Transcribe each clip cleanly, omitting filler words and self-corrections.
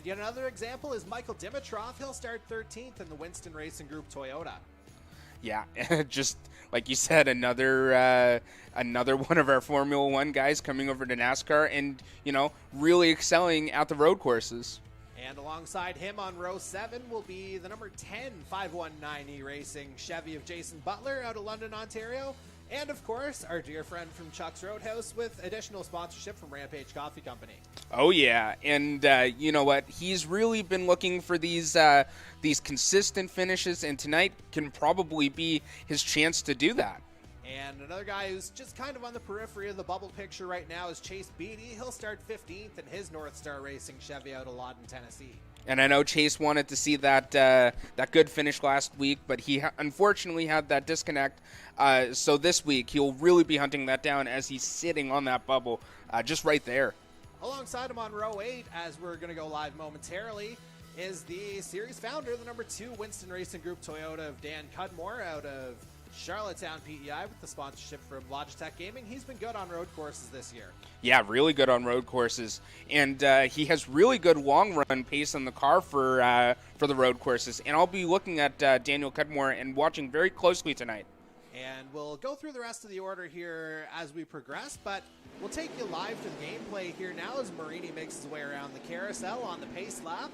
yet another example is Michael Dimitrov. He'll start 13th in the Winston Racing Group Toyota. Yeah, just like you said, another one of our Formula One guys coming over to NASCAR and, really excelling at the road courses. And alongside him on row 7 will be the number 10 519E Racing Chevy of Jason Butler out of London, Ontario. And, of course, our dear friend from Chuck's Roadhouse with additional sponsorship from Rampage Coffee Company. Oh, yeah. And you know what? He's really been looking for these consistent finishes, and tonight can probably be his chance to do that. And another guy who's just kind of on the periphery of the bubble picture right now is Chase Beatty. He'll start 15th in his North Star Racing Chevy out of Lawton, Tennessee. And I know Chase wanted to see that good finish last week, but he unfortunately had that disconnect. So this week, he'll really be hunting that down as he's sitting on that bubble just right there. Alongside him on row 8, as we're going to go live momentarily, is the series founder, the number 2 Winston Racing Group Toyota of Dan Cudmore out of Charlottetown, PEI, with the sponsorship from Logitech Gaming. He's been good on road courses this year. Yeah, really good on road courses. And he has really good long-run pace in the car for the road courses. And I'll be looking at Daniel Cudmore and watching very closely tonight. And we'll go through the rest of the order here as we progress, but we'll take you live to the gameplay here now as Marini makes his way around the carousel on the pace lap.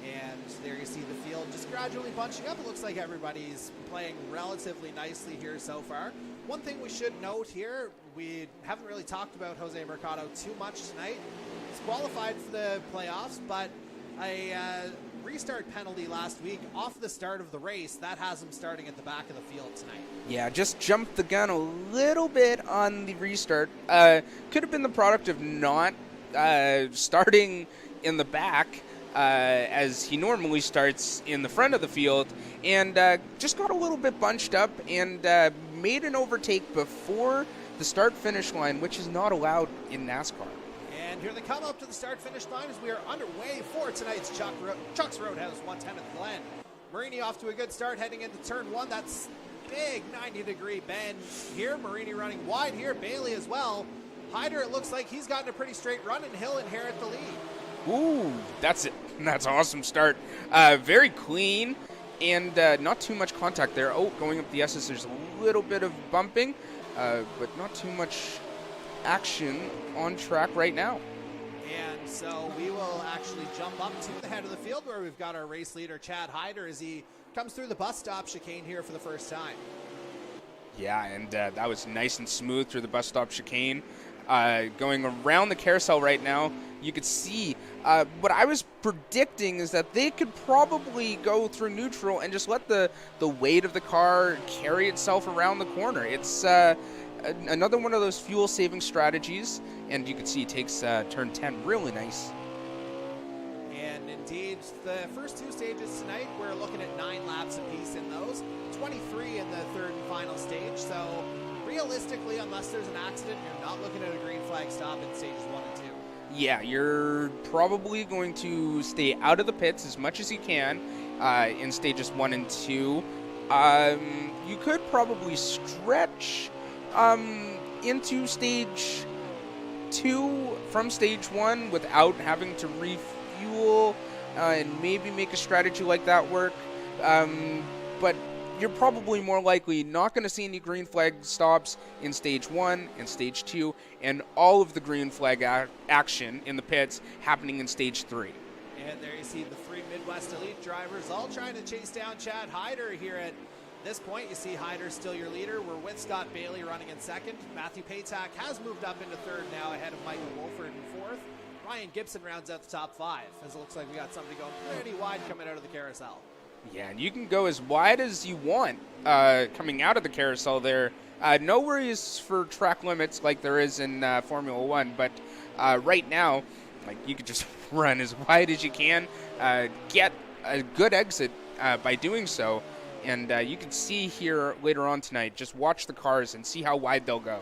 And there you see the field just gradually bunching up. It looks like everybody's playing relatively nicely here so far. One thing we should note here, we haven't really talked about Jose Mercado too much tonight. He's qualified for the playoffs, but a restart penalty last week off the start of the race, that has him starting at the back of the field tonight. Yeah, just jumped the gun a little bit on the restart. Could have been the product of not starting in the back, as he normally starts in the front of the field, and just got a little bit bunched up and made an overtake before the start-finish line, which is not allowed in NASCAR. And here they come up to the start-finish line as we are underway for tonight's Chuck's Roadhouse 110th Glen. Marini off to a good start heading into turn 1. That's big 90-degree bend here. Marini running wide here. Bailey as well. Hyder, it looks like he's gotten a pretty straight run, and he'll inherit the lead. Ooh, that's it. That's an awesome start. Very clean and not too much contact there. Oh, going up the S's, there's a little bit of bumping, but not too much action on track right now. And so we will actually jump up to the head of the field where we've got our race leader, Chad Hyder, as he comes through the bus stop chicane here for the first time. Yeah, and that was nice and smooth through the bus stop chicane. Going around the carousel right now, you could see what I was predicting is that they could probably go through neutral and just let the weight of the car carry itself around the corner. It's another one of those fuel-saving strategies, and you can see it takes turn 10 really nice. And indeed, the first 2 stages tonight, we're looking at 9 laps apiece in those, 23 in the third and final stage. So realistically, unless there's an accident, you're not looking at a green flag stop in stages 1 and 2. Yeah, you're probably going to stay out of the pits as much as you can in stages 1 and 2. You could probably stretch into stage 2 from stage 1 without having to refuel and maybe make a strategy like that work. But you're probably more likely not going to see any green flag stops in stage 1 and stage 2, and all of the green flag action in the pits happening in stage 3. And there you see the 3 Midwest Elite drivers all trying to chase down Chad Hyder here at this point. You see Hyder still your leader. We're with Scott Bailey running in second. Matthew Paytak has moved up into third now ahead of Michael Wolford in fourth. Ryan Gibson rounds out the top 5, as it looks like we got somebody going pretty wide coming out of the carousel. Yeah, and you can go as wide as you want coming out of the carousel there. No worries for track limits like there is in Formula One, but right now, like, you could just run as wide as you can, get a good exit by doing so, and you can see here later on tonight, just watch the cars and see how wide they'll go.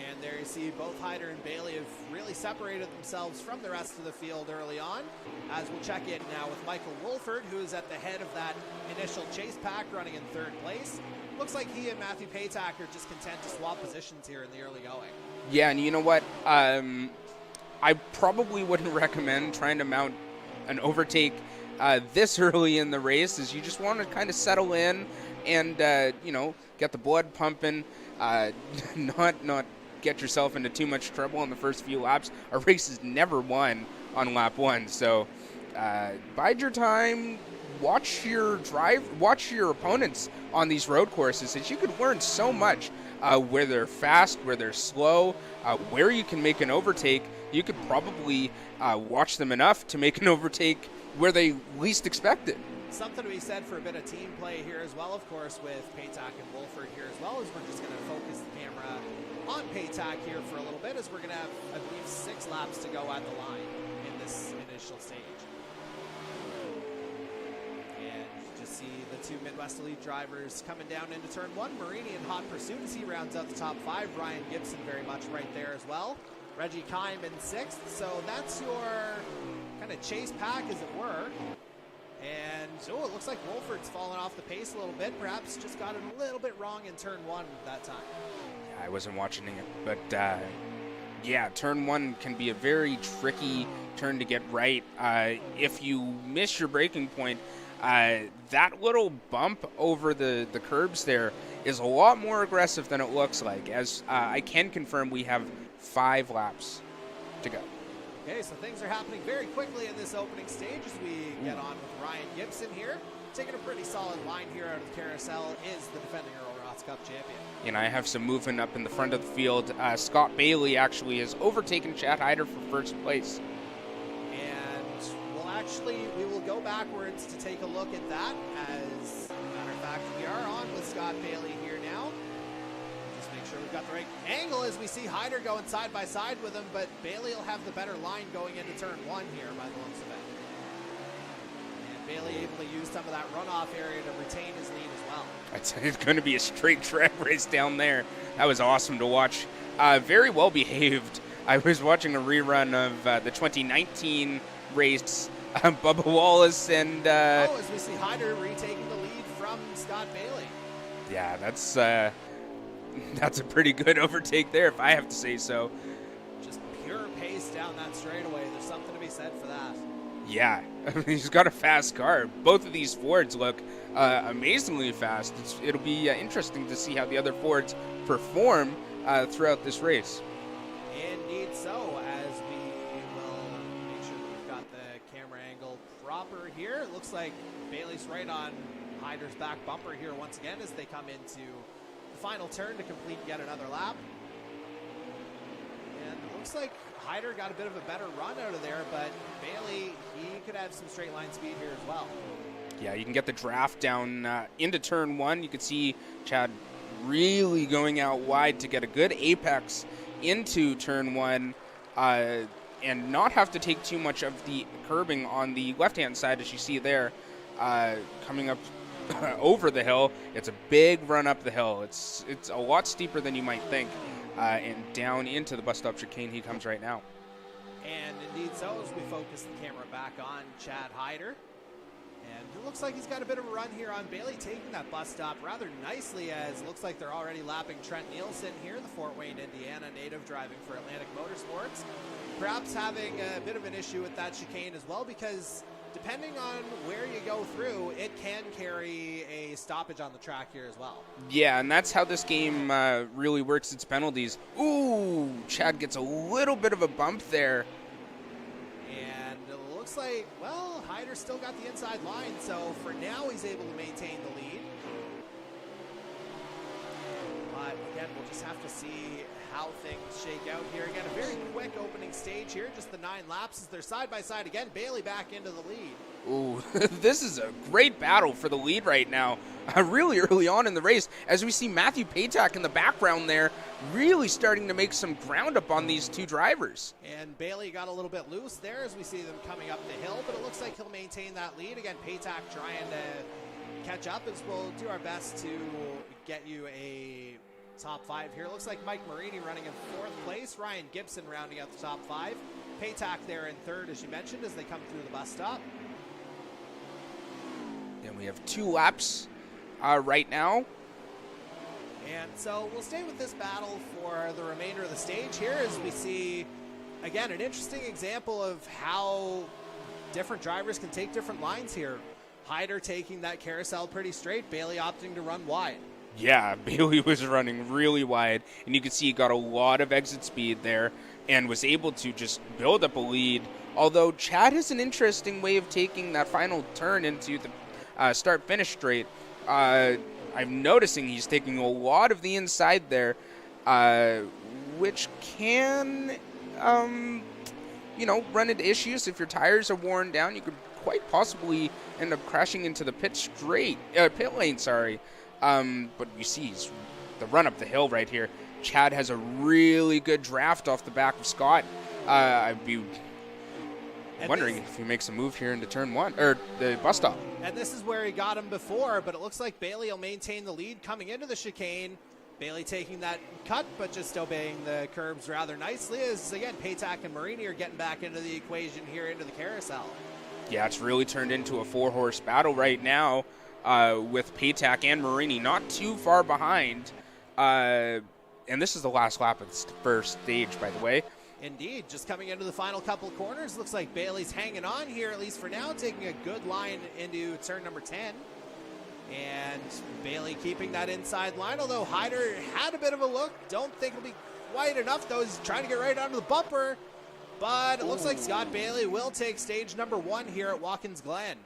And there you see both Hyder and Bailey have really separated themselves from the rest of the field early on. As we'll check in now with Michael Wolford, who is at the head of that initial chase pack running in third place. Looks like he and Matthew Paytak are just content to swap positions here in the early going. Yeah, and you know what? I probably wouldn't recommend trying to mount an overtake this early in the race is you just want to kind of settle in and get the blood pumping, not get yourself into too much trouble in the first few laps. A race is never won on lap 1, so bide your time. Watch your opponents on these road courses, as you could learn so much where they're fast, where they're slow, where you can make an overtake. You could probably watch them enough to make an overtake where they least expect it. Something to be said for a bit of team play here as well, of course, with Paytak and Wolford here as well, as we're just going to focus the camera on Paytak here for a little bit, as we're going to have, I believe, 6 laps to go at the line in this initial stage. And you just see the 2 Midwest Elite drivers coming down into turn 1. Marini in hot pursuit as he rounds out the top 5. Ryan Gibson very much right there as well. Reggie Kime in 6th. So that's your kind of chase pack, as it were. And it looks like Wolford's fallen off the pace a little bit. Perhaps just got it a little bit wrong in turn 1 that time. I wasn't watching it, but yeah, turn 1 can be a very tricky turn to get right. If you miss your braking point, that little bump over the curbs there is a lot more aggressive than it looks like, as I can confirm we have 5 laps to go. Okay, so things are happening very quickly in this opening stage as we get on with Ryan Gibson here. Taking a pretty solid line here out of the carousel is the defending Earl Ross Cup champion. And I have some movement up in the front of the field. Scott Bailey actually has overtaken Chad Hyder for first place. And we will go backwards to take a look at that. As a matter of fact, we are on with Scott Bailey here now. Just make sure we've got the right angle as we see Hyder going side by side with him, but Bailey will have the better line going into turn 1 here by the looks of it. And Bailey able to use some of that runoff area to retain his lead as well. It's going to be a straight track race down there. That was awesome to watch. Very well behaved. I was watching a rerun of the 2019 race. Bubba Wallace and... as we see Hyder retaking the lead from Scott Bailey. Yeah, that's a pretty good overtake there, if I have to say so. Just pure pace down that straightaway. There's something to be said for that. Yeah, he's got a fast car. Both of these Fords look amazingly fast. It'll be interesting to see how the other Fords perform throughout this race. Indeed so, as we will make sure that we've got the camera angle proper here. It looks like Bailey's right on Hyder's back bumper here once again as they come into the final turn to complete yet another lap. And it looks like Hyder got a bit of a better run out of there, but Bailey, he could have some straight line speed here as well. Yeah, you can get the draft down into turn 1. You can see Chad really going out wide to get a good apex into turn 1 and not have to take too much of the curbing on the left-hand side, as you see there, coming up over the hill. It's a big run up the hill. It's a lot steeper than you might think. And down into the bus stop chicane he comes right now. And indeed so, as we focus the camera back on Chad Hyder. And it looks like he's got a bit of a run here on Bailey, taking that bus stop rather nicely, as it looks like they're already lapping Trent Nielsen here, the Fort Wayne, Indiana native driving for Atlantic Motorsports. Perhaps having a bit of an issue with that chicane as well, because depending on where you go through, it can carry a stoppage on the track here as well. Yeah, and that's how this game really works its penalties. Ooh, Chad gets a little bit of a bump there. And it looks like, well, Hyder still got the inside line, so for now he's able to maintain the lead. But again, we'll just have to see how things shake out here. Again, a very quick opening stage here, just the 9 laps as they're side by side again. Bailey back into the lead. Ooh, this is a great battle for the lead right now. Really early on in the race, as we see Matthew Paytak in the background there, really starting to make some ground up on these 2 drivers. And Bailey got a little bit loose there as we see them coming up the hill, but it looks like he'll maintain that lead. Again, Paytak trying to catch up, as we'll do our best to get you a top 5 here. Looks like Mike Marini running in 4th place. Ryan Gibson rounding out the top 5. Paytak there in 3rd, as you mentioned, as they come through the bus stop. And we have 2 laps right now. And so we'll stay with this battle for the remainder of the stage here, as we see, again, an interesting example of how different drivers can take different lines here. Hyder taking that carousel pretty straight, Bailey opting to run wide. Yeah, Bailey was running really wide, and you can see he got a lot of exit speed there and was able to just build up a lead. Although Chad has an interesting way of taking that final turn into the start-finish straight. I'm noticing he's taking a lot of the inside there, which can, run into issues. If your tires are worn down, you could quite possibly end up crashing into the pit lane. But you see the run up the hill right here. Chad has a really good draft off the back of Scott. I'd be wondering if he makes a move here into turn one, or the bus stop. And this is where he got him before, but it looks like Bailey will maintain the lead coming into the chicane. Bailey taking that cut, but just obeying the curbs rather nicely, as again, Patak and Marini are getting back into the equation here into the carousel. Yeah, it's really turned into a 4-horse battle right now, with Patak and Marini not too far behind. And this is the last lap of the first stage, by the way. Indeed, just coming into the final couple of corners. Looks like Bailey's hanging on here, at least for now, taking a good line into turn number 10. And Bailey keeping that inside line, although Hyder had a bit of a look. Don't think it'll be quite enough, though. He's trying to get right onto the bumper. But it looks like Scott Bailey will take stage number 1 here at Watkins Glen.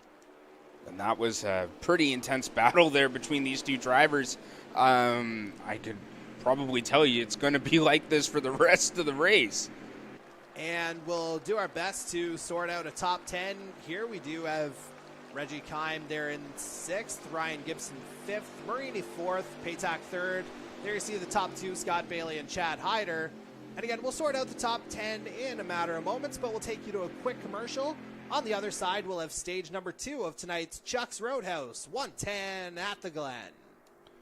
And that was a pretty intense battle there between these two drivers. I could probably tell you it's going to be like this for the rest of the race. And we'll do our best to sort out a top 10 here. We do have Reggie Kime there in 6th, Ryan Gibson 5th, Marini 4th, Patak 3rd. There you see the top 2, Scott Bailey and Chad Hyder. And again, we'll sort out the top 10 in a matter of moments, but we'll take you to a quick commercial. On the other side, we'll have stage number 2 of tonight's Chuck's Roadhouse, 110 at the Glen.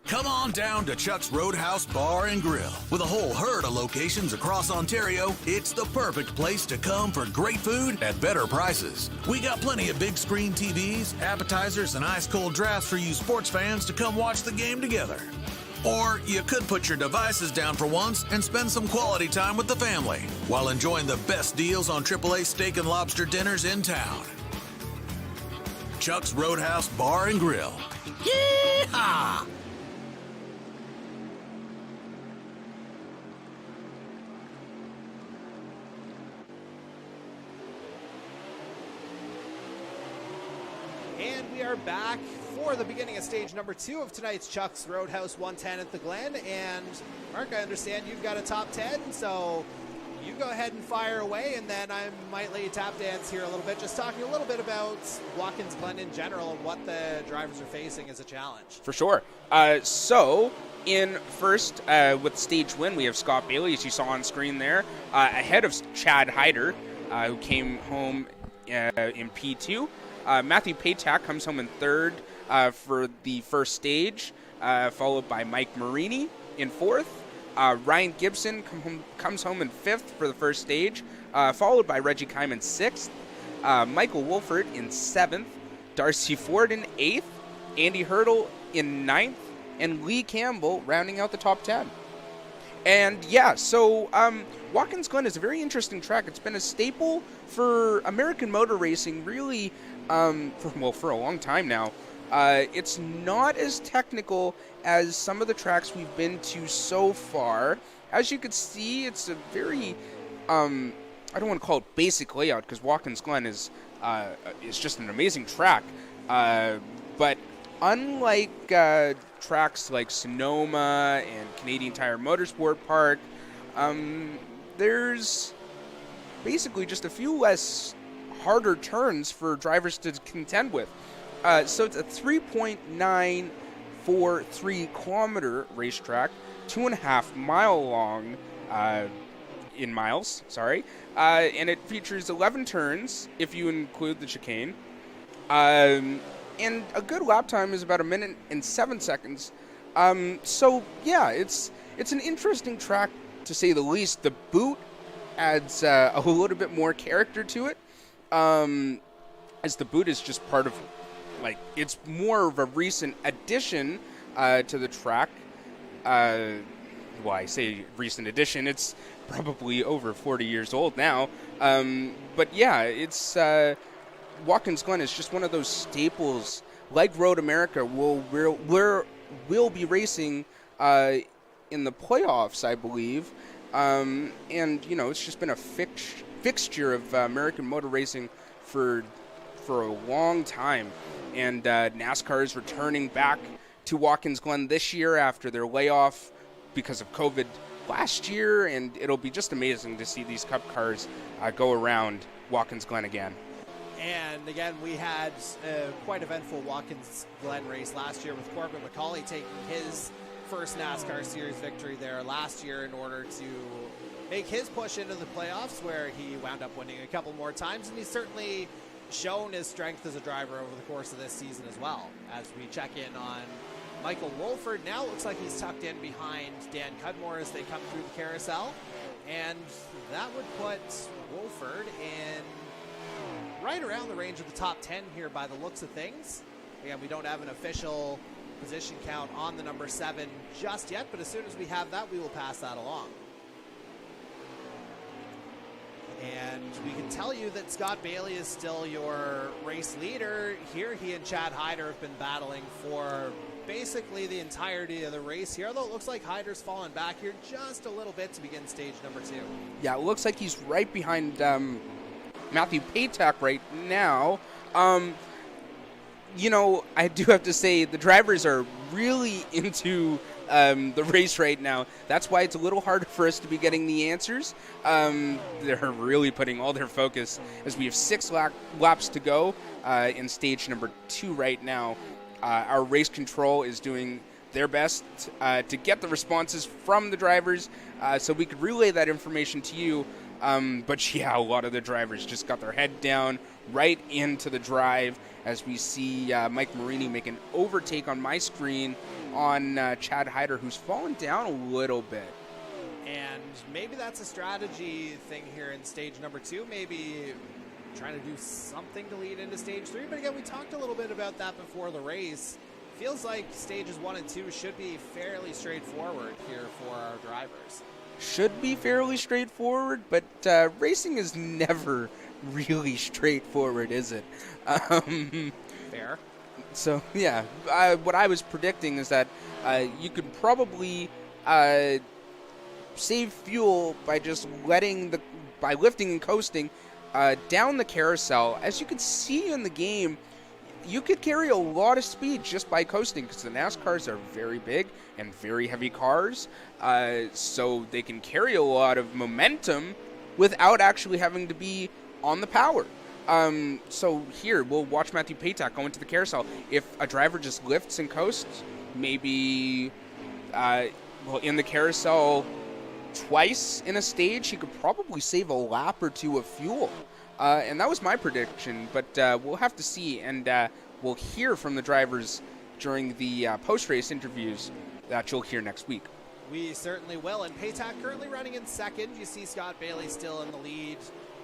Come on down to Chuck's Roadhouse Bar and Grill. With a whole herd of locations across Ontario, it's the perfect place to come for great food at better prices. We got plenty of big screen TVs, appetizers, and ice-cold drafts for you sports fans to come watch the game together. Or you could put your devices down for once and spend some quality time with the family while enjoying the best deals on AAA steak and lobster dinners in town. Chuck's Roadhouse Bar and Grill. Yee-haw! And we are back for the beginning of stage number 2 of tonight's Chuck's Roadhouse 110 at the Glen. And Mark, I understand you've got a top 10, so you go ahead and fire away, and then I might let you tap dance here a little bit, just talking a little bit about Watkins Glen in general and what the drivers are facing as a challenge. For sure. So in first, with stage win, we have Scott Bailey, as you saw on screen there, ahead of Chad Hyder, who came home in P2. Matthew Patak comes home in 3rd for the first stage, followed by Mike Marini in 4th. Ryan Gibson comes home in 5th for the first stage, followed by Reggie Kime in 6th. Michael Wolford in 7th. Darcy Ford in 8th. Andy Hurdle in 9th. And Lee Campbell rounding out the top 10. And yeah, so Watkins Glen is a very interesting track. It's been a staple for American motor racing, really, for a long time now. It's not as technical as some of the tracks we've been to so far. As you can see, it's a very, I don't want to call it basic layout, because Watkins Glen is just an amazing track. But unlike tracks like Sonoma and Canadian Tire Motorsport Park, there's basically just a few less harder turns for drivers to contend with. So it's a 3.943 kilometer racetrack, 2.5 mile long in miles, and it features 11 turns if you include the chicane. And a good lap time is about 1 minute and 7 seconds. So yeah, it's an interesting track to say the least. The boot adds a little bit more character to it, as the boot is just part of, it's more of a recent addition to the track. Well, I say recent addition, it's probably over 40 years old now. But yeah, it's Watkins Glen is just one of those staples, like Road America, we'll be racing in the playoffs, I believe. And, it's just been a fixture of American motor racing for a long time. And NASCAR is returning back to Watkins Glen this year after their layoff because of COVID last year. And it'll be just amazing to see these Cup cars go around Watkins Glen again. And again, we had a quite eventful Watkins Glen race last year with Corbin McCauley taking his first NASCAR Series victory there last year in order to make his push into the playoffs, where he wound up winning a couple more times. And he's certainly shown his strength as a driver over the course of this season as well. As we check in on Michael Wolford, now it looks like he's tucked in behind Dan Cudmore as they come through the carousel. And that would put Wolford in right around the range of the top 10 here by the looks of things. Again, we don't have an official position count on the number 7 just yet, but as soon as we have that, we will pass that along. And we can tell you that Scott Bailey is still your race leader. Here he and Chad Hyder have been battling for basically the entirety of the race here, although it looks like Hyder's fallen back here just a little bit to begin stage number 2. Yeah, it looks like he's right behind Matthew Patak right now. I do have to say the drivers are really into the race right now. That's why it's a little harder for us to be getting the answers. They're really putting all their focus as we have 6 laps to go in stage number 2 right now. Our race control is doing their best to get the responses from the drivers so we could relay that information to you. But yeah, a lot of the drivers just got their head down right into the drive as we see Mike Marini make an overtake on my screen on Chad Hyder, who's fallen down a little bit. And maybe that's a strategy thing here in stage number 2, maybe trying to do something to lead into stage 3. But again, we talked a little bit about that before the race. Feels like stages 1 and 2 should be fairly straightforward here for our drivers. Should be fairly straightforward, but racing is never really straightforward, is it? Fair. So, yeah, what I was predicting is that you could probably save fuel by just by lifting and coasting down the carousel. As you can see in the game, you could carry a lot of speed just by coasting because the NASCARs are very big and very heavy cars, so they can carry a lot of momentum without actually having to be on the power. So here, we'll watch Matthew Patak go into the carousel. If a driver just lifts and coasts, maybe in the carousel twice in a stage, he could probably save a lap or 2 of fuel. And that was my prediction, but we'll have to see, and we'll hear from the drivers during the post-race interviews that you'll hear next week. We certainly will, and Patak currently running in second. You see Scott Bailey still in the lead,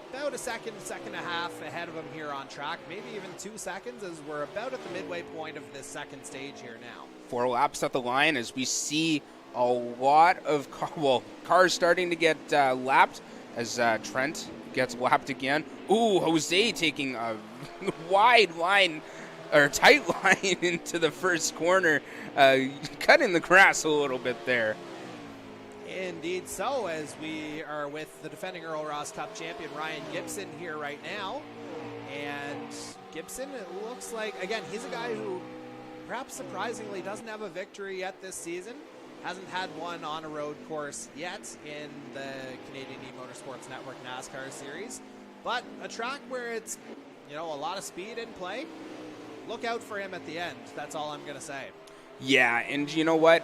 about a second and a half ahead of him here on track, maybe even 2 seconds, as we're about at the midway point of this second stage here now. 4 laps at the line as we see a lot of cars starting to get lapped as Trent gets lapped again. Ooh, Jose taking a wide line, or tight line into the first corner, cutting the grass a little bit there. Indeed so, as we are with the defending Earl Ross Cup champion Ryan Gibson here right now. And Gibson, it looks like, again, he's a guy who perhaps surprisingly doesn't have a victory yet this season. Hasn't had one on a road course yet in the Canadian eMotorsports Network NASCAR Series. But a track where it's, a lot of speed in play. Look out for him at the end. That's all I'm going to say. Yeah, and you know what?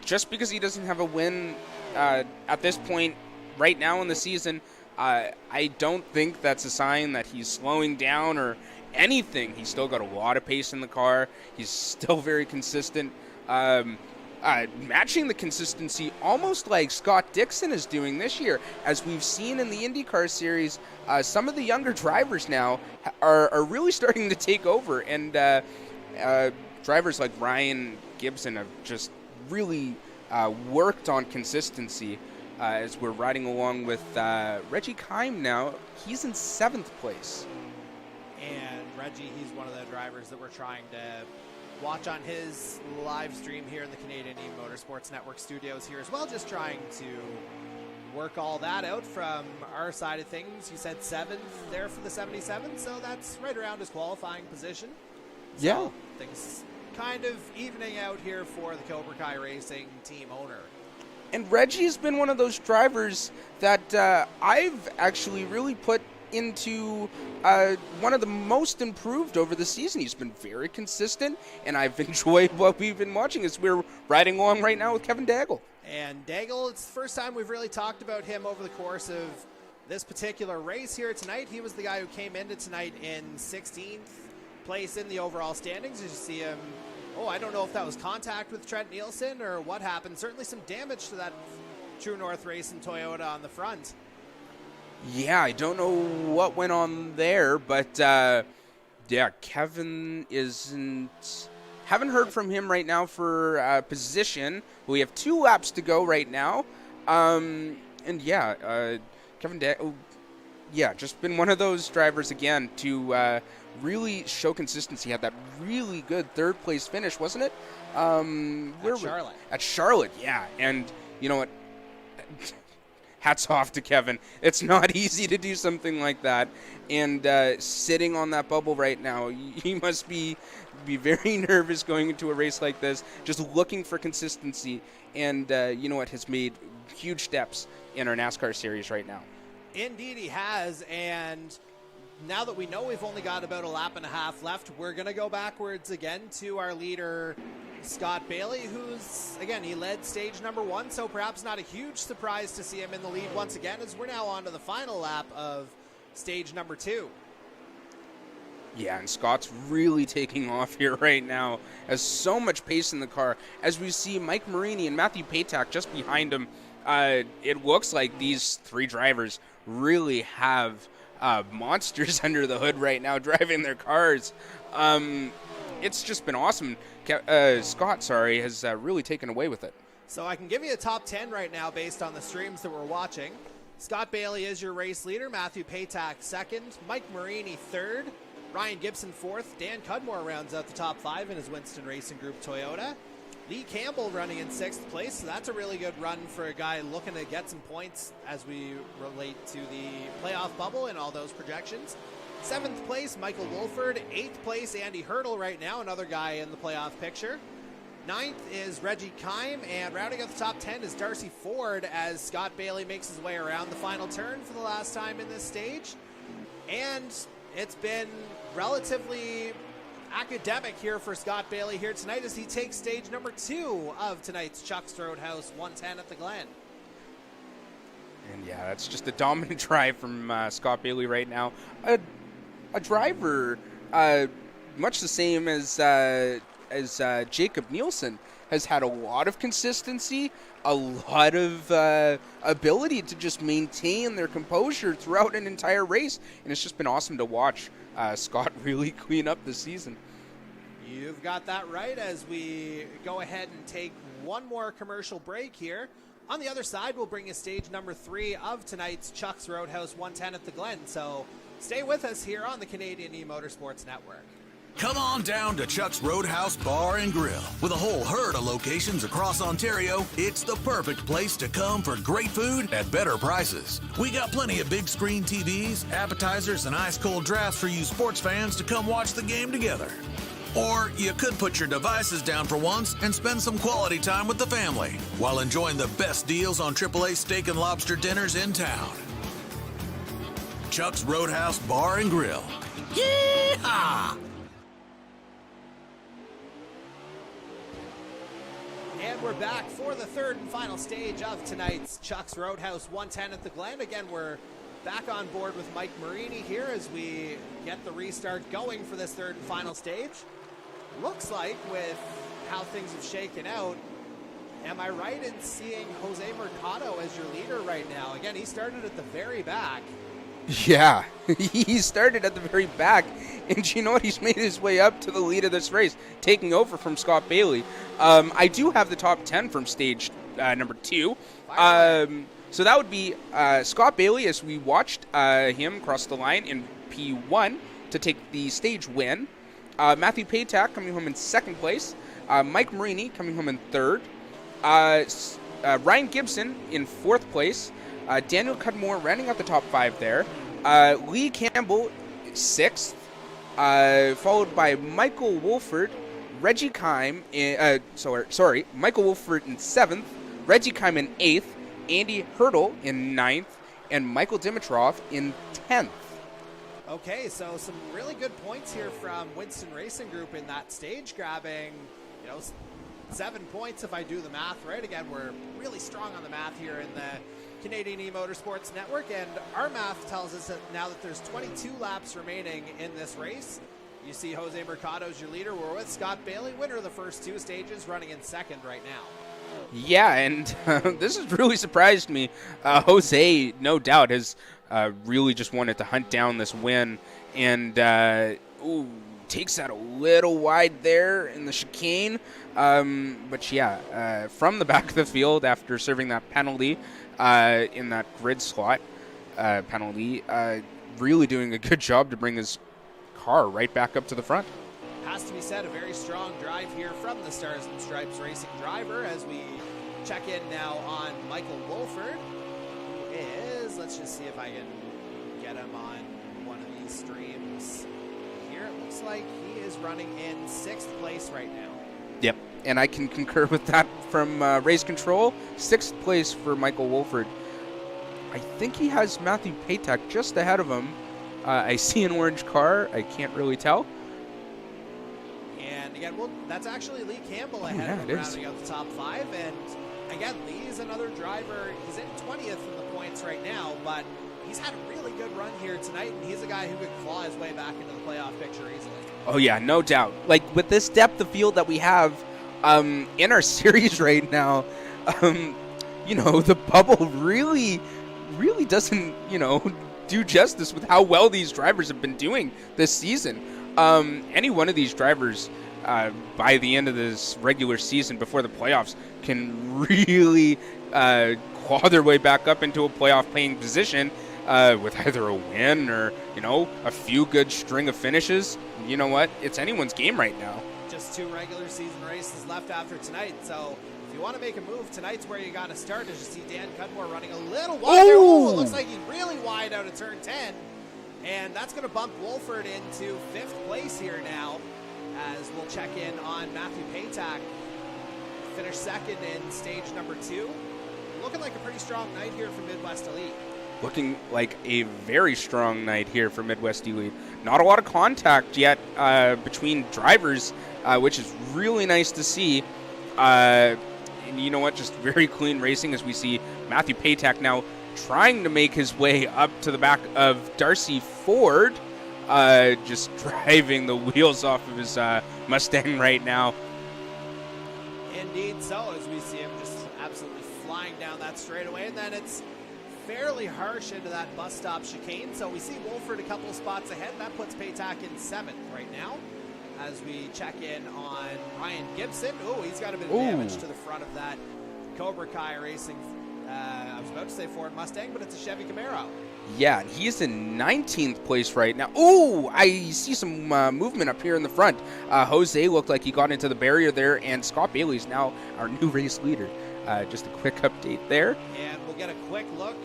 Just because he doesn't have a win at this point right now in the season, I don't think that's a sign that he's slowing down or anything. He's still got a lot of pace in the car. He's still very consistent. Matching the consistency almost like Scott Dixon is doing this year. As we've seen in the IndyCar Series, some of the younger drivers now are really starting to take over. And drivers like Ryan Gibson have just really worked on consistency as we're riding along with Reggie Kime now. He's in 7th place. And Reggie, he's one of the drivers that we're trying to watch on his live stream here in the Canadian eMotorsports Network studios here as well, just trying to work all that out from our side of things. You said 7th there for the 77, so that's right around his qualifying position. So Yeah. things kind of evening out here for the Cobra Kai Racing team owner. And Reggie's been one of those drivers that I've actually really put into one of the most improved over the season. He's been very consistent, and I've enjoyed what we've been watching as we're riding along right now with Kevin Daigle. And Daigle, it's the first time we've really talked about him over the course of this particular race here tonight. He was the guy who came into tonight in 16th place in the overall standings. As you see him, I don't know if that was contact with Trent Nielsen or what happened. Certainly some damage to that True North Racing Toyota on the front. Yeah, I don't know what went on there, but Kevin isn't... Haven't heard from him right now for position. We have 2 laps to go right now. Kevin just been one of those drivers again to really show consistency. Had that really good 3rd place finish, wasn't it? Charlotte. At Charlotte, yeah. And you know what? Hats off to Kevin. It's not easy to do something like that. And sitting on that bubble right now, he must be very nervous going into a race like this, just looking for consistency. And you know what? Has made huge steps in our NASCAR series right now. Indeed he has, and now that we know we've only got about a lap and a half left, we're going to go backwards again to our leader, Scott Bailey, who's, again, he led stage number 1, so perhaps not a huge surprise to see him in the lead once again, as we're now on to the final lap of stage number 2. Yeah, and Scott's really taking off here right now. Has so much pace in the car. As we see Mike Marini and Matthew Patak just behind him, it looks like these 3 drivers really have monsters under the hood right now driving their cars. It's just been awesome. Scott, has really taken away with it. So I can give you a top 10 right now based on the streams that we're watching. Scott Bailey is your race leader. Matthew Patak 2nd. Mike Marini 3rd. Ryan Gibson 4th. Dan Cudmore rounds out the top 5 in his Winston Racing Group Toyota. Lee Campbell running in 6th place. So that's a really good run for a guy looking to get some points as we relate to the playoff bubble and all those projections. 7th place, Michael Wolford. 8th place, Andy Hurdle right now, another guy in the playoff picture. 9th is Reggie Kime, and rounding out the top 10 is Darcy Ford as Scott Bailey makes his way around the final turn for the last time in this stage. And it's been relatively academic here for Scott Bailey here tonight as he takes stage number 2 of tonight's Chuck's Roadhouse 110 at the Glen. And yeah, that's just a dominant drive from Scott Bailey right now. A driver much the same as Jacob Nielsen has had a lot of consistency, a lot of ability to just maintain their composure throughout an entire race, and it's just been awesome to watch Scott really clean up the season. You've got that right as we go ahead and take one more commercial break here. On the other side, we'll bring you stage number 3 of tonight's Chuck's Roadhouse 110 at the Glen. So stay with us here on the Canadian eMotorsports Network. Come on down to Chuck's Roadhouse Bar and Grill. With a whole herd of locations across Ontario, it's the perfect place to come for great food at better prices. We got plenty of big screen TVs, appetizers, and ice-cold drafts for you sports fans to come watch the game together. Or you could put your devices down for once and spend some quality time with the family while enjoying the best deals on AAA steak and lobster dinners in town. Chuck's Roadhouse Bar and Grill. Yeehaw! And we're back for the third and final stage of tonight's Chuck's Roadhouse 110 at the Glen. Again, we're back on board with Mike Marini here as we get the restart going for this third and final stage. Looks like with how things have shaken out, am I right in seeing Jose Mercado as your leader right now? Again, he started at the very back. Yeah, he started at the very back, and you know what? He's made his way up to the lead of this race, taking over from Scott Bailey. I do have the top 10 from stage number 2. So that would be Scott Bailey as we watched him cross the line in P1. to take the stage win. Matthew Paytak coming home in second place. Mike Marini coming home in third. Ryan Gibson in fourth place. Daniel Cudmore rounding out the top 5 there. Lee Campbell sixth, followed by Michael Wolford, Reggie Kime in Michael Wolford in 7th, Reggie Kime in 8th, Andy Hurdle in 9th, and Michael Dimitrov in 10th. Okay, so some really good points here from Winston Racing Group in that stage, grabbing, 7 points if I do the math right. Again, we're really strong on the math here in the Canadian eMotorsports Network, and our math tells us that now that there's 22 laps remaining in this race, you see Jose Mercado's your leader. We're with Scott Bailey, winner of the first 2 stages, running in second right now. Yeah, and this has really surprised me. Jose, no doubt, has really just wanted to hunt down this win, and takes that a little wide there in the chicane. But yeah, from the back of the field after serving that penalty in that grid slot penalty, really doing a good job to bring his car right back up to the front. Has to be said, a very strong drive here from the Stars and Stripes Racing driver as we check in now on Michael Wolford, who is, let's just see if I can get him on one of these streams here. It looks like he is running in 6th place right now. Yep, and I can concur with that from Race Control. 6th place for Michael Wolford. I think he has Matthew Paytak just ahead of him. I see an orange car. I can't really tell. And again, that's actually Lee Campbell ahead of him, rounding out the top 5. And again, Lee is another driver. He's in 20th in the points right now, but he's had a really good run here tonight, and he's a guy who could claw his way back into the playoff picture easily. Oh yeah, no doubt. Like with this depth of field that we have in our series right now, the bubble really doesn't, do justice with how well these drivers have been doing this season. Any one of these drivers by the end of this regular season before the playoffs can really claw their way back up into a playoff playing position with either a win or, a few good string of finishes. You know what? It's anyone's game right now. Just 2 regular season races left after tonight, so if you want to make a move, tonight's where you got to start. As you see Dan Cudmore running a little wide there. Ooh, it looks like he's really wide out of turn 10. And that's going to bump Wolford into 5th place here now, as we'll check in on Matthew Paytak. Finished second in stage number 2. Looking like a pretty strong night here for Midwest Elite. Looking like a very strong night here for Midwest Elite. Not a lot of contact yet between drivers, which is really nice to see. And you know what? Just very clean racing as we see Matthew Paytak now trying to make his way up to the back of Darcy Ford, just driving the wheels off of his Mustang right now. Indeed so, as we see him just absolutely flying down that straightaway, and then it's fairly harsh into that bus stop chicane, so we see Wolford a couple spots ahead. That puts Paytak in 7th right now. As we check in on Ryan Gibson. Oh, he's got a bit of damage to the front of that Cobra Kai Racing, I was about to say Ford Mustang, but it's a Chevy Camaro. Yeah, he's in 19th place right now. Oh, I see some movement up here in the front. Jose looked like he got into the barrier there, and Scott Bailey's now our new race leader. Just a quick update there. And we'll get a quick look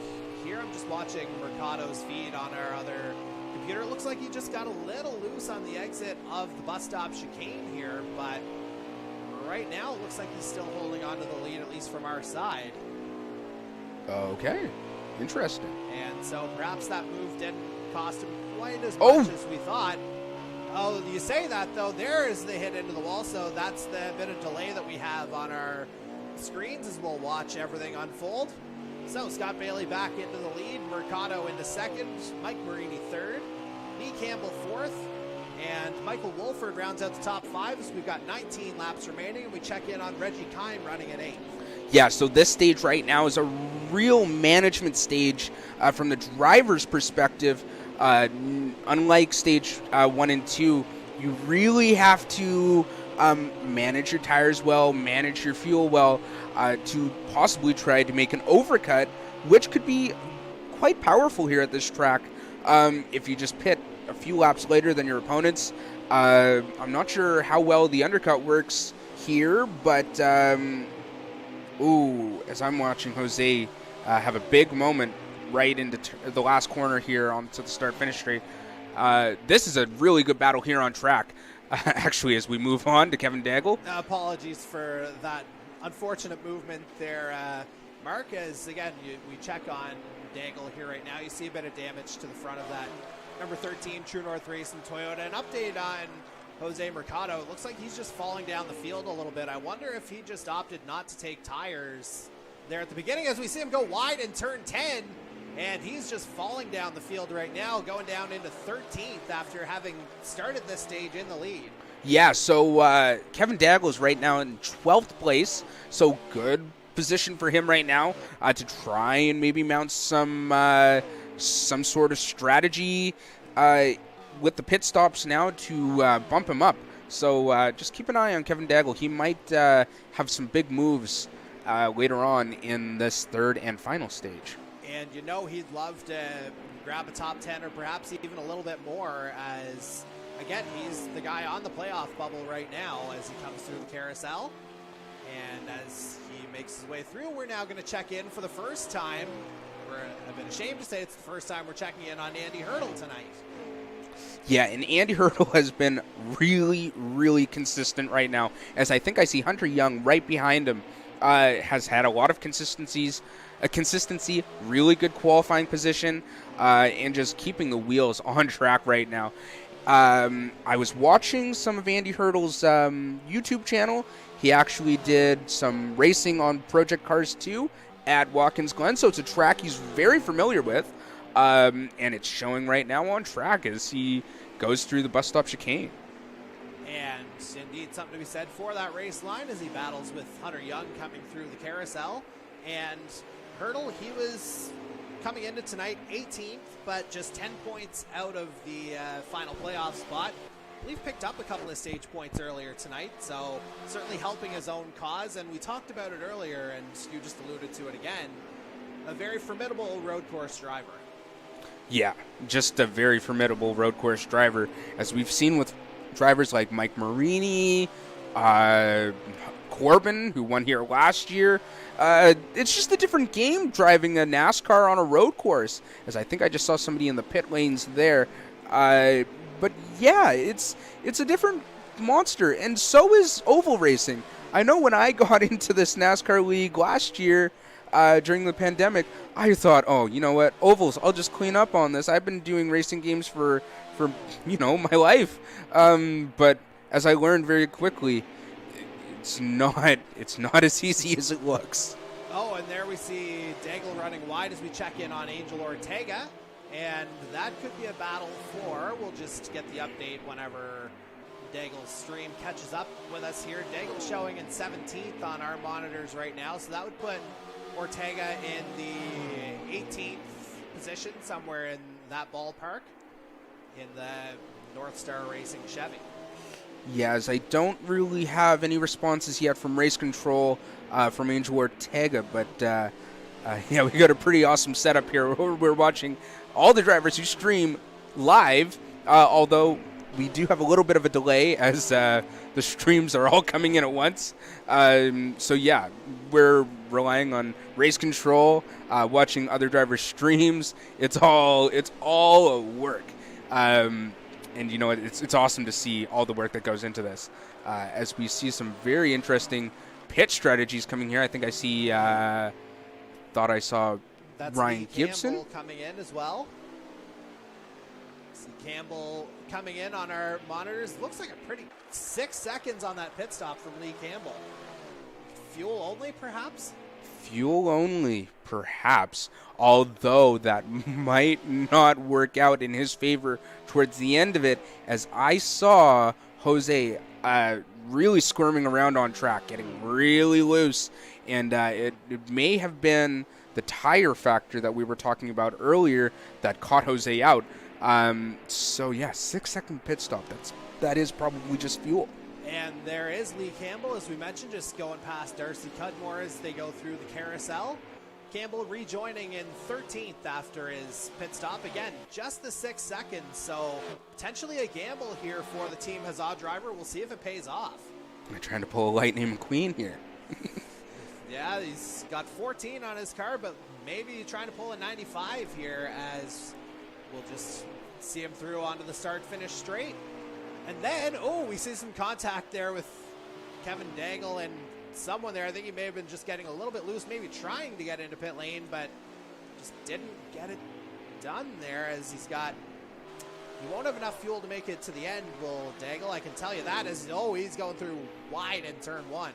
here. I'm just watching Mercado's feed on our other computer. It looks like he just got a little loose on the exit of the bus stop chicane here, but right now it looks like he's still holding on to the lead, at least from our side. Okay, interesting. And so perhaps that move didn't cost him quite as much as we thought. Oh, you say that, though. There is the hit into the wall, so that's the bit of delay that we have on our screens as we'll watch everything unfold. So Scott Bailey back into the lead, Mercado into 2nd, Mike Marini 3rd, Lee Campbell 4th, and Michael Wolford rounds out the top 5 as we've got 19 laps remaining, and we check in on Reggie Kime running at 8th. Yeah, so this stage right now is a real management stage from the driver's perspective. Unlike stage 1 and 2, you really have to manage your tires well, manage your fuel well, to possibly try to make an overcut, which could be quite powerful here at this track if you just pit a few laps later than your opponents. I'm not sure how well the undercut works here, but as I'm watching Jose have a big moment right into the last corner here onto the start-finish straight. This is a really good battle here on track. Actually, as we move on to Kevin Daigle. Apologies for that unfortunate movement there, Mark, as again, we check on Daigle here right now. You see a bit of damage to the front of that number 13 True North Racing Toyota. An update on Jose Mercado. It looks like he's just falling down the field a little bit. I wonder if he just opted not to take tires there at the beginning, as we see him go wide in turn 10, and he's just falling down the field right now, going down into 13th after having started this stage in the lead. Yeah, so Kevin Daigle is right now in 12th place, so good position for him right now to try and maybe mount some sort of strategy with the pit stops now to bump him up. So just keep an eye on Kevin Daigle. He might have some big moves later on in this third and final stage. And you know he'd love to grab a top 10 or perhaps even a little bit more, as, again, he's the guy on the playoff bubble right now as he comes through the carousel. And as he makes his way through, we're now going to check in for the first time. We're a bit ashamed to say it's the first time we're checking in on Andy Hurdle tonight. Yeah, and Andy Hurdle has been really, really consistent right now, as I think I see Hunter Young right behind him. Has had a lot of consistency, really good qualifying position, and just keeping the wheels on track right now. I was watching some of Andy Hurdle's YouTube channel. He actually did some racing on Project Cars 2 at Watkins Glen, so it's a track he's very familiar with, and it's showing right now on track as he goes through the bus stop chicane. And indeed, something to be said for that race line as he battles with Hunter Young coming through the carousel. And Hurdle, he was coming into tonight 18th, but just 10 points out of the final playoff spot. I believe picked up a couple of stage points earlier tonight, so certainly helping his own cause. And we talked about it earlier, and you just alluded to it again. A very formidable road course driver. Yeah, just a very formidable road course driver, as we've seen with drivers like Mike Marini, Corbin, who won here last year. It's just a different game driving a NASCAR on a road course, as I think I just saw somebody in the pit lanes there. But yeah, it's a different monster, and so is oval racing. I know when I got into this NASCAR league last year during the pandemic, I thought, oh, you know what, ovals, I'll just clean up on this. I've been doing racing games for my life. But as I learned very quickly, it's not as easy as it looks. Oh, and there we see Daigle running wide as we check in on Angel Ortega. And that could be a battle for, we'll just get the update whenever Daigle's stream catches up with us here. Daigle showing in 17th on our monitors right now, so that would put Ortega in the 18th position, somewhere in that ballpark, in the North Star Racing Chevy. Yeah, as I don't really have any responses yet from race control from Angel Ortega, but yeah, we got a pretty awesome setup here. We're watching all the drivers who stream live, although we do have a little bit of a delay as the streams are all coming in at once. So yeah, we're relying on race control, watching other drivers' streams. It's all a work. And you know, it's awesome to see all the work that goes into this. As we see some very interesting pit strategies coming here. I think I see, thought I saw That's Ryan Lee Gibson Campbell coming in as well. See Campbell coming in on our monitors. Looks like a pretty 6 seconds on that pit stop from Lee Campbell. Fuel only, perhaps? Fuel only, perhaps, although that might not work out in his favor towards the end of it, as I saw Jose really squirming around on track, getting really loose, and it may have been the tire factor that we were talking about earlier that caught Jose out. So yeah, 6 second pit stop, that is probably just fuel. And there is Lee Campbell, as we mentioned, just going past Darcy Cudmore as they go through the carousel. Campbell rejoining in 13th after his pit stop. Again, just the 6 seconds, so potentially a gamble here for the Team Huzzah driver. We'll see if it pays off. I'm trying to pull a Lightning McQueen here. Yeah, he's got 14 on his car, but maybe trying to pull a 95 here, as we'll just see him through onto the start-finish straight. And then, we see some contact there with Kevin Daigle and someone there. I think he may have been just getting a little bit loose, maybe trying to get into pit lane, but just didn't get it done there, as he won't have enough fuel to make it to the end, will Daigle. I can tell you that, as he's going through wide in turn 1.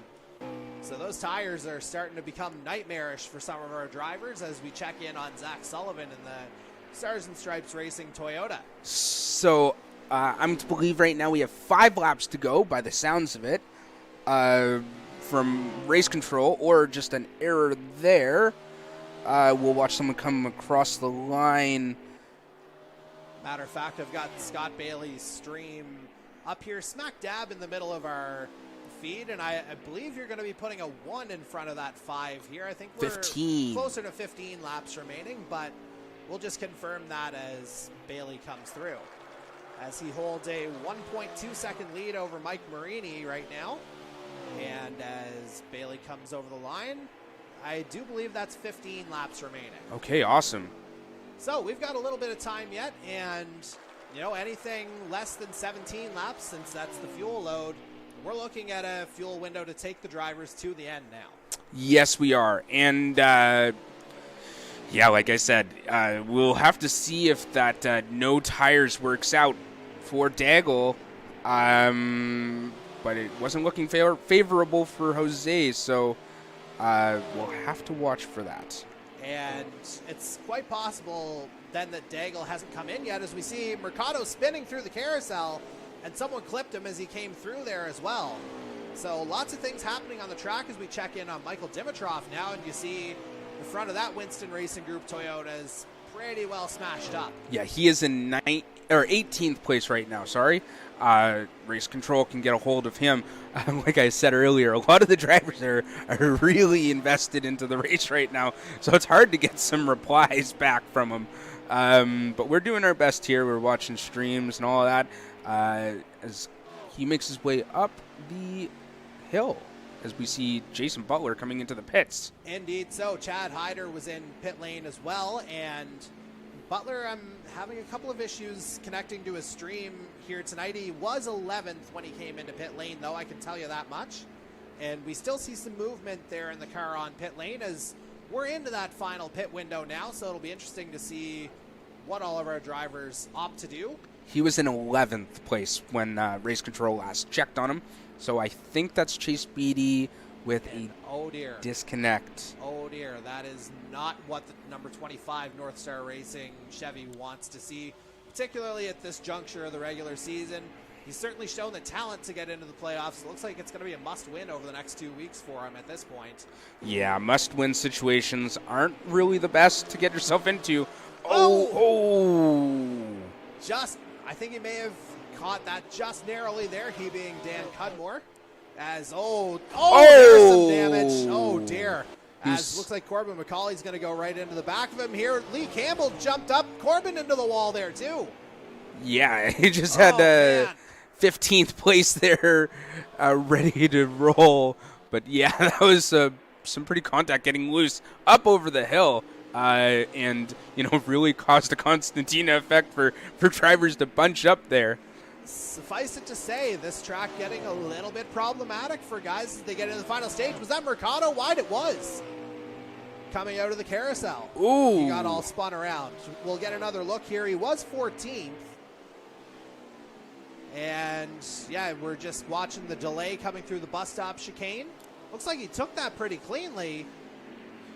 So those tires are starting to become nightmarish for some of our drivers, as we check in on Zach Sullivan in the Stars and Stripes Racing Toyota. So I'm to believe right now we have 5 laps to go by the sounds of it. From race control, or just an error there. We'll watch someone come across the line. Matter of fact, I've got Scott Bailey's stream up here smack dab in the middle of our feed, and I believe you're going to be putting a 1 in front of that 5 here. I think we're 15. Closer to 15 laps remaining, but we'll just confirm that as Bailey comes through, as he holds a 1.2 second lead over Mike Marini right now. And as Bailey comes over the line, I do believe that's 15 laps remaining. Okay, awesome. So we've got a little bit of time yet, and anything less than 17 laps, since that's the fuel load, we're looking at a fuel window to take the drivers to the end now. Yes, we are. And like I said, we'll have to see if that no tires works out for Daigle. But it wasn't looking favorable for Jose, so we'll have to watch for that. And it's quite possible then that Daigle hasn't come in yet, as we see Mercado spinning through the carousel, and someone clipped him as he came through there as well. So lots of things happening on the track as we check in on Michael Dimitrov now, and you see the front of that Winston Racing Group Toyota is pretty well smashed up. Yeah, he is in 18th place right now, sorry. Race control can get a hold of him. Like I said earlier, a lot of the drivers are really invested into the race right now, so it's hard to get some replies back from them. But we're doing our best here. We're watching streams and all of that as he makes his way up the hill, as we see Jason Butler coming into the pits. Indeed so. Chad Hyder was in pit lane as well, and Butler, I'm having a couple of issues connecting to his stream here tonight. He was 11th when he came into pit lane, though, I can tell you that much. And we still see some movement there in the car on pit lane, as we're into that final pit window now, so it'll be interesting to see what all of our drivers opt to do. He was in 11th place when race control last checked on him, so I think that's Chase Beatty with a disconnect. Oh dear, that is not what the number 25 North Star Racing Chevy wants to see, particularly at this juncture of the regular season. He's certainly shown the talent to get into the playoffs. It looks like it's going to be a must-win over the next 2 weeks for him at this point. Yeah, must-win situations aren't really the best to get yourself into. I think he may have caught that just narrowly there, he being Dan Cudmore. There's some damage. Oh dear. As looks like Corbin McCauley's going to go right into the back of him here. Lee Campbell jumped up Corbin into the wall there too. Yeah, he just had 15th place there, ready to roll. But yeah, that was some pretty contact getting loose up over the hill. And really caused a Constantina effect for drivers to bunch up there. Suffice it to say, this track getting a little bit problematic for guys as they get into the final stage. Was that Mercado? Wide it was. Coming out of the carousel. Ooh. He got all spun around. We'll get another look here. He was 14th. And yeah, we're just watching the delay coming through the bus stop chicane. Looks like he took that pretty cleanly.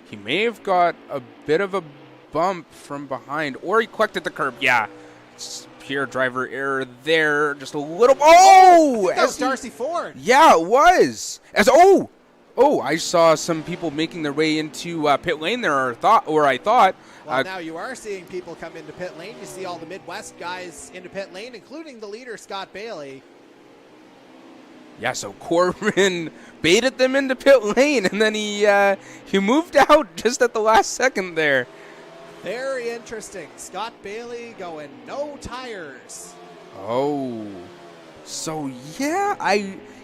He may have got a bit of a bump from behind, or he collected the curb. Yeah, it's pure driver error there. Just a little. Oh, that was Darcy Ford. Yeah, it was. I saw some people making their way into pit lane there, I thought. Well, now you are seeing people come into pit lane. You see all the Midwest guys into pit lane, including the leader, Scott Bailey. Yeah, so Corbin baited them into pit lane, and then he moved out just at the last second there. Very interesting. Scott Bailey going no tires. Oh, so yeah,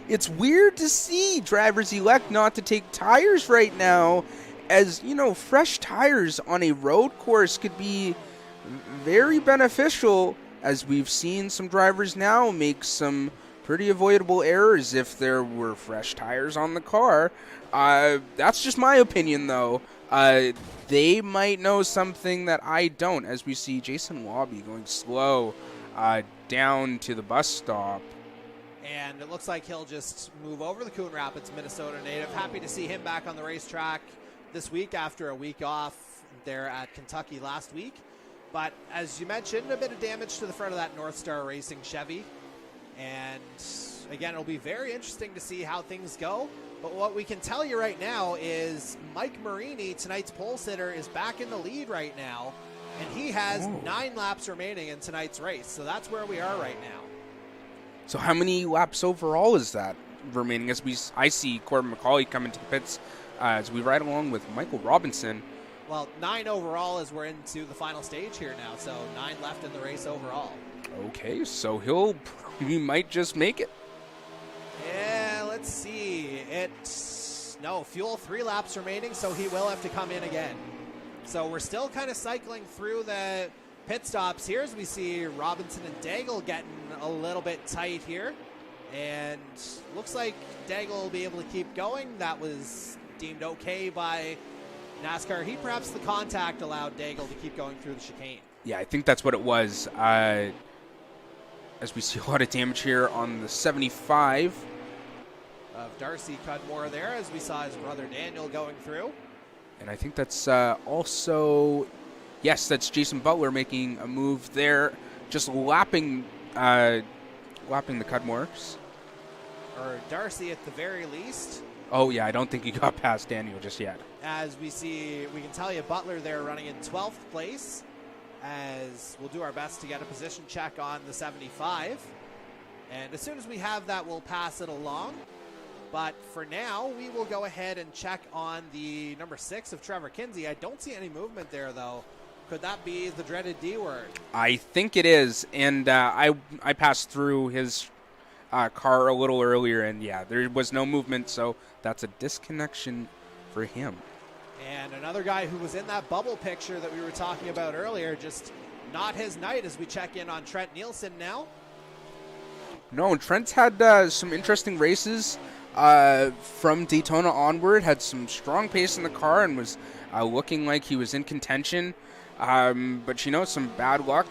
it's weird to see drivers elect not to take tires right now, as you know, fresh tires on a road course could be very beneficial, as we've seen some drivers now make some pretty avoidable errors if there were fresh tires on the car. That's just my opinion, though. They might know something that I don't, as we see Jason Wabi going slow down to the bus stop. And it looks like he'll just move over. The Coon Rapids, Minnesota native. Happy to see him back on the racetrack this week after a week off there at Kentucky last week. But as you mentioned, a bit of damage to the front of that North Star Racing Chevy. And again, it'll be very interesting to see how things go. But what we can tell you right now is Mike Marini, tonight's pole sitter, is back in the lead right now. And he has 9 laps remaining in tonight's race. So that's where we are right now. So how many laps overall is that remaining? As I see Corbin McCauley coming to the pits as we ride along with Michael Robinson. Well, 9 overall as we're into the final stage here now. So 9 left in the race overall. Okay, so he might just make it. Yeah, let's see. Fuel 3 laps remaining, so he will have to come in again. So we're still kind of cycling through the pit stops here as we see Robinson and Daigle getting a little bit tight here. And looks like Daigle will be able to keep going. That was deemed okay by NASCAR Heat. Perhaps the contact allowed Daigle to keep going through the chicane. Yeah, I think that's what it was. As we see a lot of damage here on the 75. Of Darcy Cudmore there, as we saw his brother Daniel going through. And I think that's also, yes, that's Jason Butler making a move there, just lapping the Cudmores. Or Darcy at the very least. Oh, yeah, I don't think he got past Daniel just yet. As we can tell you Butler there running in 12th place, as we'll do our best to get a position check on the 75. And as soon as we have that, we'll pass it along. But for now, we will go ahead and check on the number 6 of Trevor Kinsey. I don't see any movement there, though. Could that be the dreaded D word? I think it is. And I passed through his car a little earlier, and yeah, there was no movement, so that's a disconnection for him. And another guy who was in that bubble picture that we were talking about earlier, just not his night as we check in on Trent Nielsen now. No, Trent's had some interesting races from Daytona onward, had some strong pace in the car and was looking like he was in contention. But, some bad luck.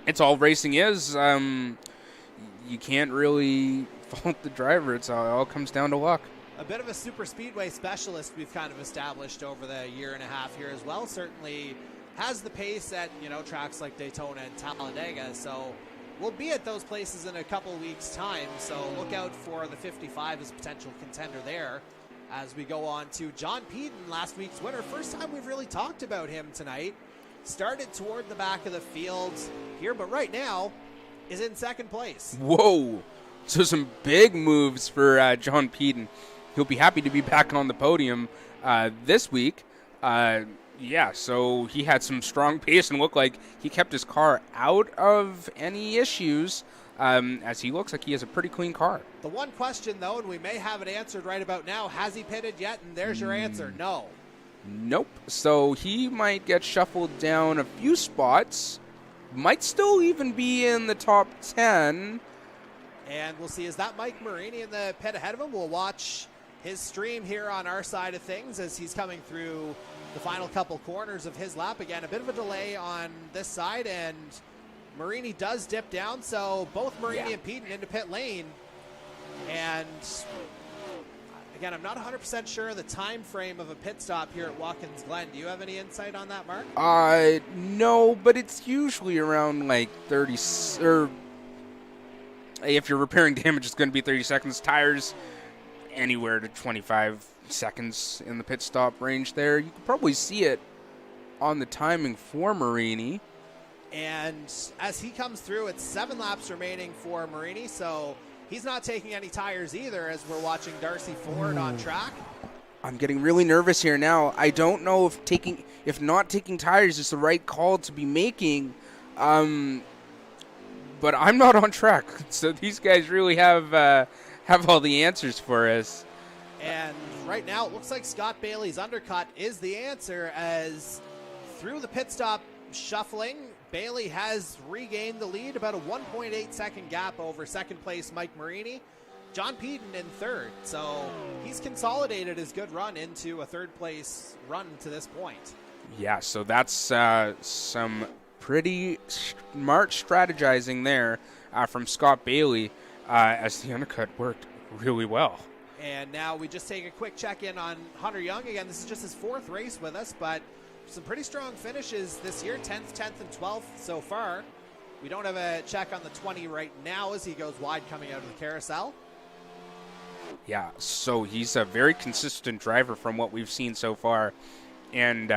It's all racing is. You can't really fault the driver. It all comes down to luck. A bit of a super speedway specialist we've kind of established over the year and a half here as well. Certainly has the pace at, tracks like Daytona and Talladega. So we'll be at those places in a couple weeks' time. So look out for the 55 as a potential contender there as we go on to John Peden, last week's winner. First time we've really talked about him tonight. Started toward the back of the field here, but right now is in second place. Whoa. So some big moves for John Peden. He'll be happy to be back on the podium this week. So he had some strong pace and looked like he kept his car out of any issues, as he looks like he has a pretty clean car. The one question, though, and we may have it answered right about now, has he pitted yet? And there's your answer, no. Nope. So he might get shuffled down a few spots, might still even be in the top 10. And we'll see, is that Mike Marini in the pit ahead of him? We'll watch his stream here on our side of things as he's coming through the final couple corners of his lap. Again, a bit of a delay on this side, and Marini does dip down, so both Marini and Peden into pit lane. And again, I'm not 100% sure of the time frame of a pit stop here at Watkins Glen. Do you have any insight on that, Mark? No, but it's usually around like 30, or if you're repairing damage, it's going to be 30 seconds. Tires, anywhere to 25 seconds in the pit stop range there. You can probably see it on the timing for Marini. And as he comes through, it's 7 laps remaining for Marini, so He's not taking any tires either as we're watching Darcy Ford on track. I'm getting really nervous here now. I don't know if not taking tires is the right call to be making. But I'm not on track. So these guys really have all the answers for us. And right now it looks like Scott Bailey's undercut is the answer, as through the pit stop shuffling, Bailey has regained the lead, about a 1.8 second gap over second place Mike Marini. John Peden in third, so he's consolidated his good run into a third place run to this point. Yeah, so that's some pretty smart strategizing there from Scott Bailey as the undercut worked really well. And now we just take a quick check-in on Hunter Young. Again, this is just his fourth race with us, but some pretty strong finishes this year, 10th, 10th, and 12th so far. We don't have a check on the 20 right now as he goes wide coming out of the carousel. Yeah, so he's a very consistent driver from what we've seen so far. And,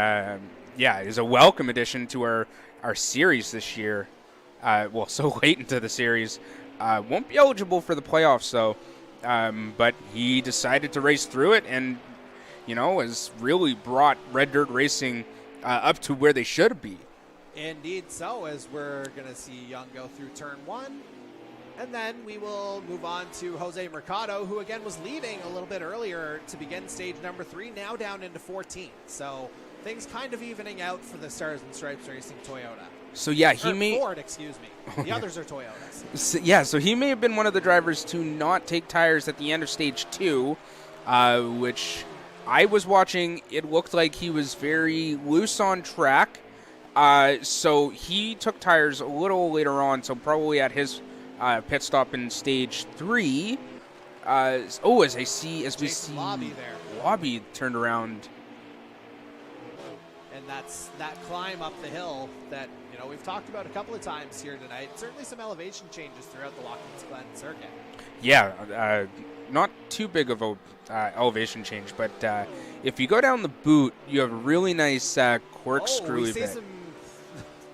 is a welcome addition to our series this year. So late into the series. Won't be eligible for the playoffs, though. But he decided to race through it and, has really brought Red Dirt Racing up to where they should be. Indeed so, as we're going to see Young go through turn one. And then we will move on to Jose Mercado, who again was leading a little bit earlier to begin stage number 3, now down into 14th. So things kind of evening out for the Stars and Stripes Racing Toyota. So yeah, Ford, excuse me. The others are Toyotas. So he may have been one of the drivers to not take tires at the end of stage 2, which I was watching. It looked like he was very loose on track. So he took tires a little later on, so probably at his pit stop in stage 3. As we see Lobby turned around. And that's that climb up the hill that, we've talked about a couple of times here tonight. Certainly some elevation changes throughout the Watkins Glen circuit. Yeah, not too big of a elevation change, but if you go down the boot, you have a really nice corkscrew event. We see some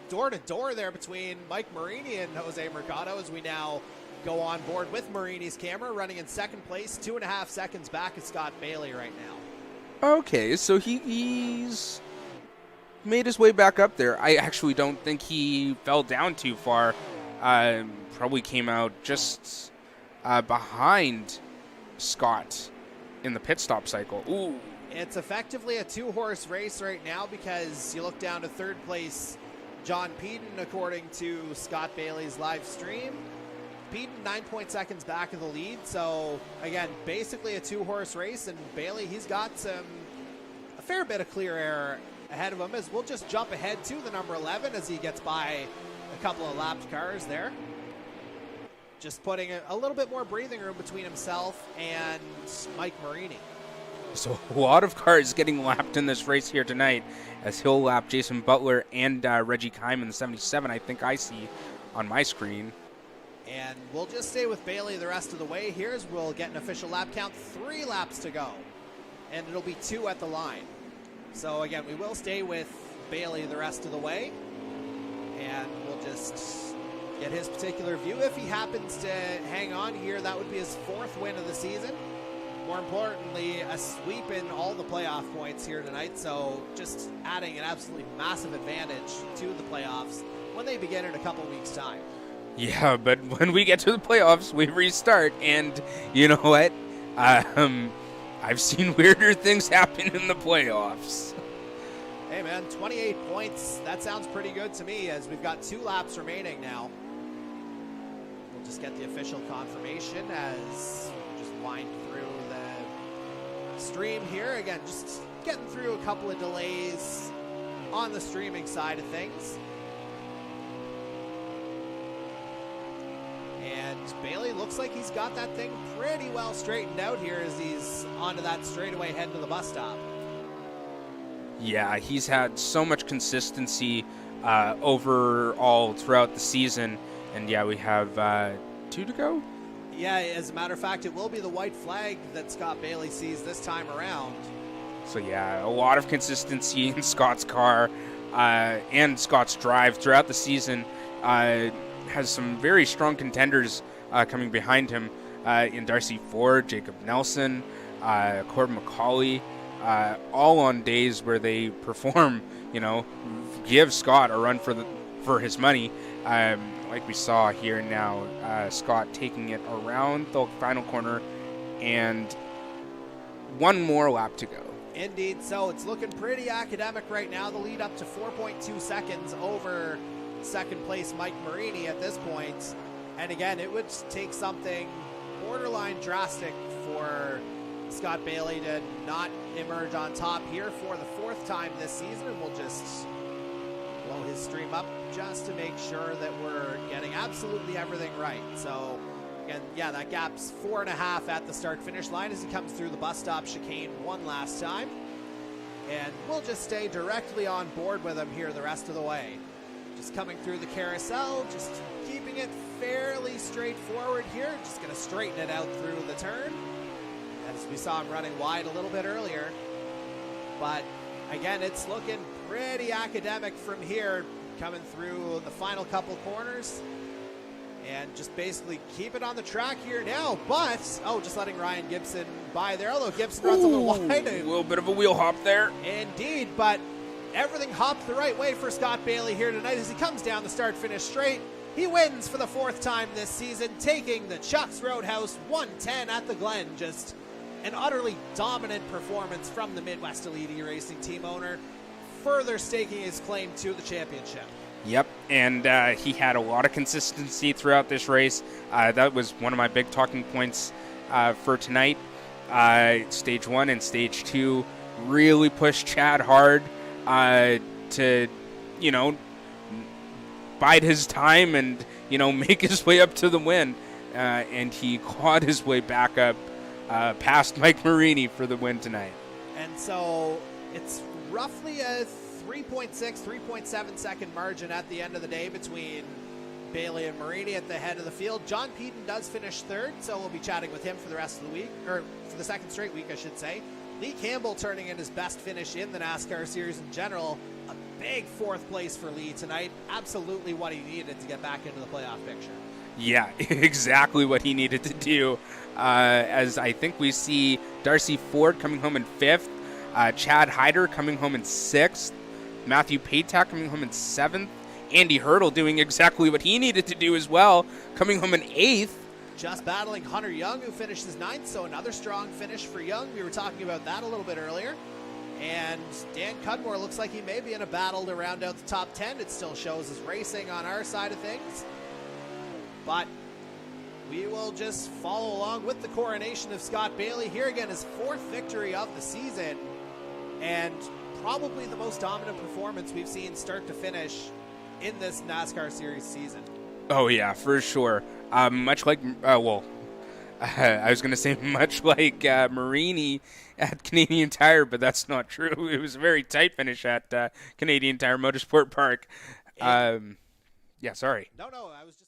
door-to-door there between Mike Marini and Jose Mercado as we now go on board with Marini's camera, running in second place, 2.5 seconds back at Scott Bailey right now. Okay, so he's made his way back up there. I actually don't think he fell down too far. Probably came out just behind Scott in the pit stop cycle. Ooh. It's effectively a 2-horse race right now because you look down to third place John Peden, according to Scott Bailey's live stream. Peden 9 seconds back of the lead, so again, basically a 2-horse race, and Bailey, he's got a fair bit of clear air ahead of him, as we'll just jump ahead to the number 11 as he gets by a couple of lapped cars there. Just putting a little bit more breathing room between himself and Mike Marini. So a lot of cars getting lapped in this race here tonight, as he'll lap Jason Butler and Reggie Keim in the 77, I think I see on my screen. And we'll just stay with Bailey the rest of the way here as we'll get an official lap count. 3 laps to go, and it'll be 2 at the line. So again, we will stay with Bailey the rest of the way, and we'll just get his particular view. If he happens to hang on here, that would be his 4th win of the season. More importantly, a sweep in all the playoff points here tonight, so just adding an absolutely massive advantage to the playoffs when they begin in a couple weeks' time. Yeah, but when we get to the playoffs, we restart, and you know what? I've seen weirder things happen in the playoffs. Hey man, 28 points, that sounds pretty good to me, as we've got 2 laps remaining now. We'll just get the official confirmation as we just wind through the stream here. Again, just getting through a couple of delays on the streaming side of things. And Bailey looks like he's got that thing pretty well straightened out here as he's onto that straightaway head to the bus stop. Yeah, he's had so much consistency overall throughout the season. And yeah, we have 2 to go. Yeah, as a matter of fact, it will be the white flag that Scott Bailey sees this time around. So yeah, a lot of consistency in Scott's car and Scott's drive throughout the season. Has some very strong contenders coming behind him. in Darcy Ford, Jacob Nelson, Corbin McCauley, all on days where they perform, give Scott a run for his money. Like we saw here now, Scott taking it around the final corner and one more lap to go. Indeed, so it's looking pretty academic right now. The lead up to 4.2 seconds over second place Mike Marini at this point. And again, it would take something borderline drastic for Scott Bailey to not emerge on top here for the fourth time this season. And we'll just blow his stream up just to make sure that we're getting absolutely everything right. So again, yeah, that gap's 4.5 at the start-finish line as he comes through the bus stop chicane one last time. And we'll just stay directly on board with him here the rest of the way. Just coming through the carousel, just keeping it fairly straightforward here. Just going to straighten it out through the turn, as we saw him running wide a little bit earlier. But again, it's looking pretty academic from here, coming through the final couple corners. And just basically keep it on the track here now. But, just letting Ryan Gibson by there. Although Gibson runs a little wide. A little bit of a wheel hop there. Indeed, but everything hopped the right way for Scott Bailey here tonight as he comes down the start-finish straight. He wins for the fourth time this season, taking the Chuck's Roadhouse 110 at the Glen. Just an utterly dominant performance from the Midwest Elite E-Racing team owner, further staking his claim to the championship. Yep, and he had a lot of consistency throughout this race. That was one of my big talking points for tonight. Stage 1 and Stage 2 really pushed Chad hard to, bide his time and, make his way up to the win. And he clawed his way back up past Mike Marini for the win tonight. And so it's roughly a 3.6, 3.7 second margin at the end of the day between Bailey and Marini at the head of the field. John Peden does finish third, so we'll be chatting with him for the rest of the week, or for the second straight week, I should say. Lee Campbell turning in his best finish in the NASCAR Series in general. A big fourth place for Lee tonight. Absolutely what he needed to get back into the playoff picture. Yeah, exactly what he needed to do. As I think we see Darcy Ford coming home in 5th, Chad Hyder coming home in 6th, Matthew Paytak coming home in 7th, Andy Hurdle doing exactly what he needed to do as well, coming home in 8th. Just battling Hunter Young, who finishes 9th, so another strong finish for Young. We were talking about that a little bit earlier. And Dan Cudmore looks like he may be in a battle to round out the top 10. It still shows as racing on our side of things. But we will just follow along with the coronation of Scott Bailey. Here again, his 4th victory of the season. And probably the most dominant performance we've seen start to finish in this NASCAR Series season. Oh, yeah, for sure. Much like, I was going to say much like Marini at Canadian Tire, but that's not true. It was a very tight finish at Canadian Tire Motorsport Park. Yeah, sorry. No, I was just